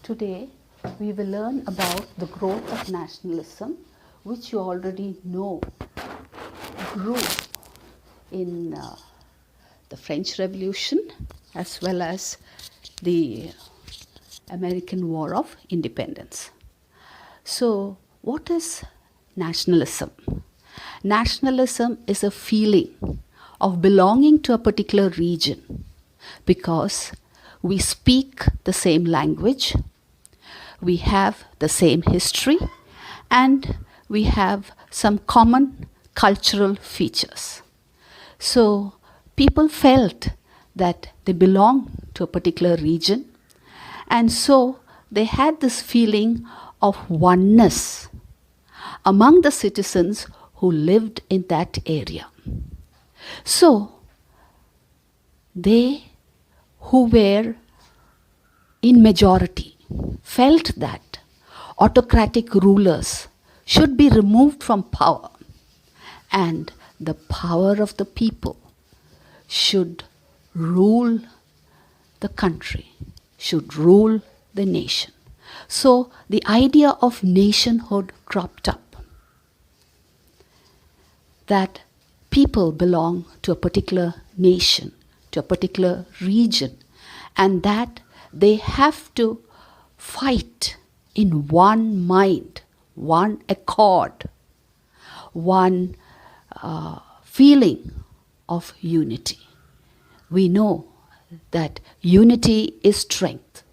Today we will learn about the growth of nationalism, which you already know grew in the French Revolution as well as the American War of Independence. So, what is nationalism? Nationalism is a feeling of belonging to a particular region because we speak the same language, we have the same history, and we have some common cultural features. So, people felt that they belong to a particular region, and so they had this feeling of oneness among the citizens who lived in that area. So, they who were in majority felt that autocratic rulers should be removed from power and the power of the people should rule the country, should rule the nation. So the idea of nationhood cropped up, that people belong to a particular nation, to a particular region, and that they have to fight in one mind, one accord, one feeling of unity. We know that unity is strength.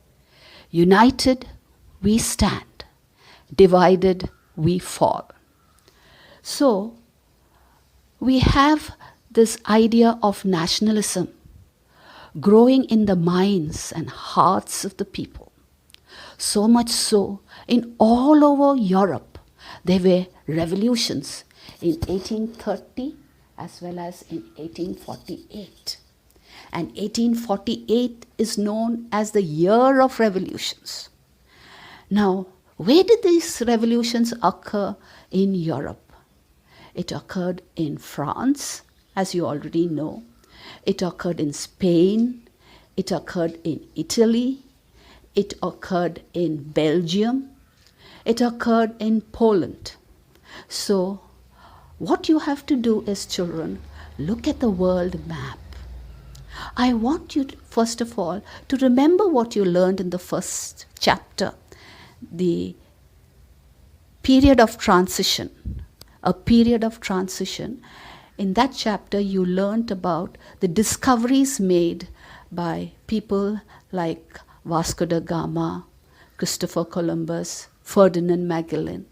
United, we stand. Divided, we fall. So, we have this idea of nationalism growing in the minds and hearts of the people. So much so, in all over Europe, there were revolutions in 1830 as well as in 1848. And 1848 is known as the year of revolutions. Now, where did these revolutions occur in Europe? It occurred in France, as you already know. It occurred in Spain. It occurred in Italy. It occurred in Belgium. It occurred in Poland. So, what you have to do is, children, look at the world map. I want you, first of all, to remember what you learned in the first chapter, the period of transition, a period of transition. In that chapter, you learned about the discoveries made by people like Vasco da Gama, Christopher Columbus, Ferdinand Magellan.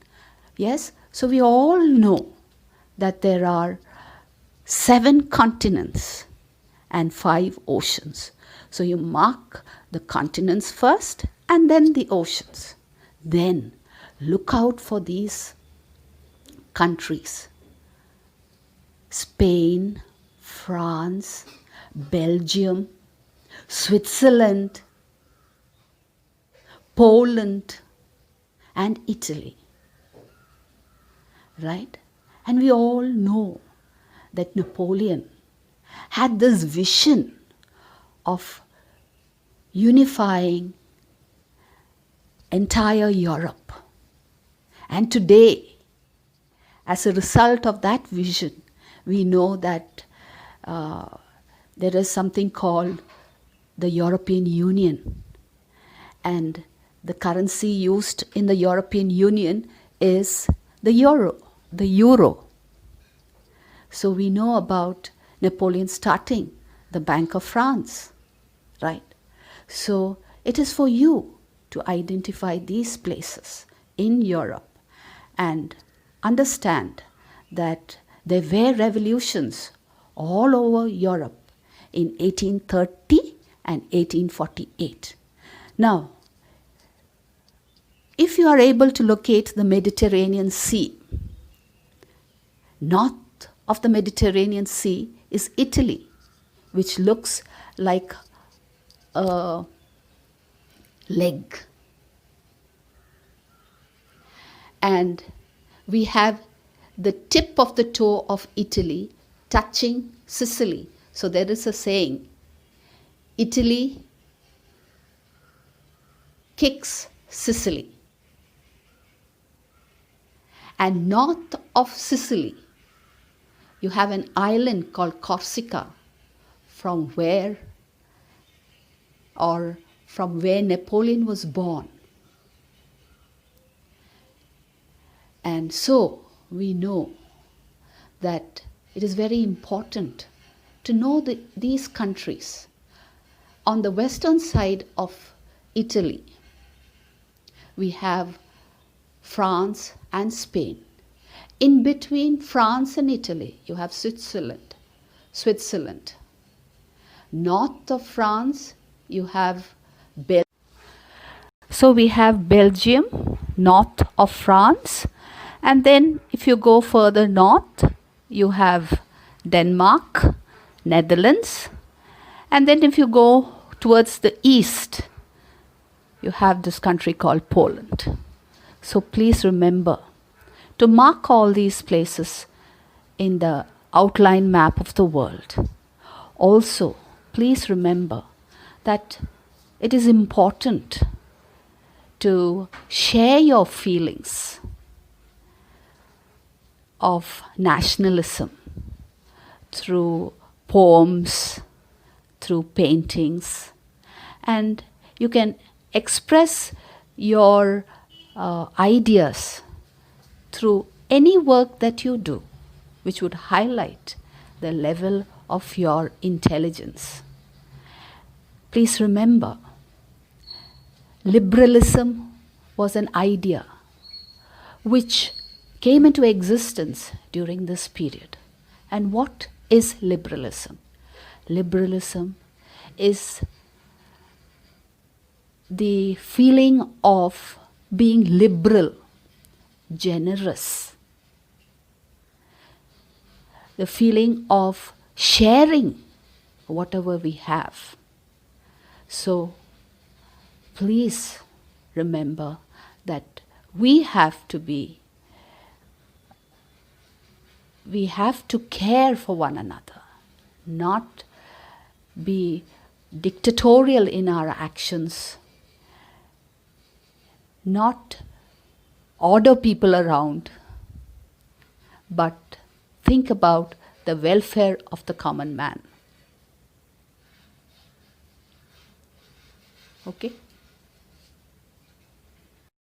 Yes, so we all know that there are 7 continents and 5 oceans. So you mark the continents first and then the oceans. Then look out for these countries: Spain, France, Belgium, Switzerland, Poland, and Italy. Right? And we all know that Napoleon had this vision of unifying entire Europe. And today, as a result of that vision, we know that there is something called the European Union. And the currency used in the European Union is the euro. So we know about Napoleon starting the Bank of France, right? So it is for you to identify these places in Europe and understand that there were revolutions all over Europe in 1830 and 1848. Now, if you are able to locate the Mediterranean Sea, north of the Mediterranean Sea is Italy, which looks like a leg. And we have the tip of the toe of Italy touching Sicily. So there is a saying, Italy kicks Sicily. And north of Sicily, you have an island called Corsica, from where Napoleon was born. And so we know that it is very important to know these countries. On the western side of Italy, we have France and Spain. In between France and Italy, you have Switzerland. North of France, you have Belgium. So we have Belgium, north of France. And then if you go further north, you have Denmark, Netherlands. And then if you go towards the east, you have this country called Poland. So please remember to mark all these places in the outline map of the world. Also, please remember that it is important to share your feelings of nationalism through poems, through paintings, and you can express your ideas through any work that you do, which would highlight the level of your intelligence. Please remember, liberalism was an idea which came into existence during this period. And what is liberalism? Liberalism is the feeling of being liberal, generous, the feeling of sharing whatever we have. So please remember that we have to care for one another, not be dictatorial in our actions, not order people around, but think about the welfare of the common man. Okay?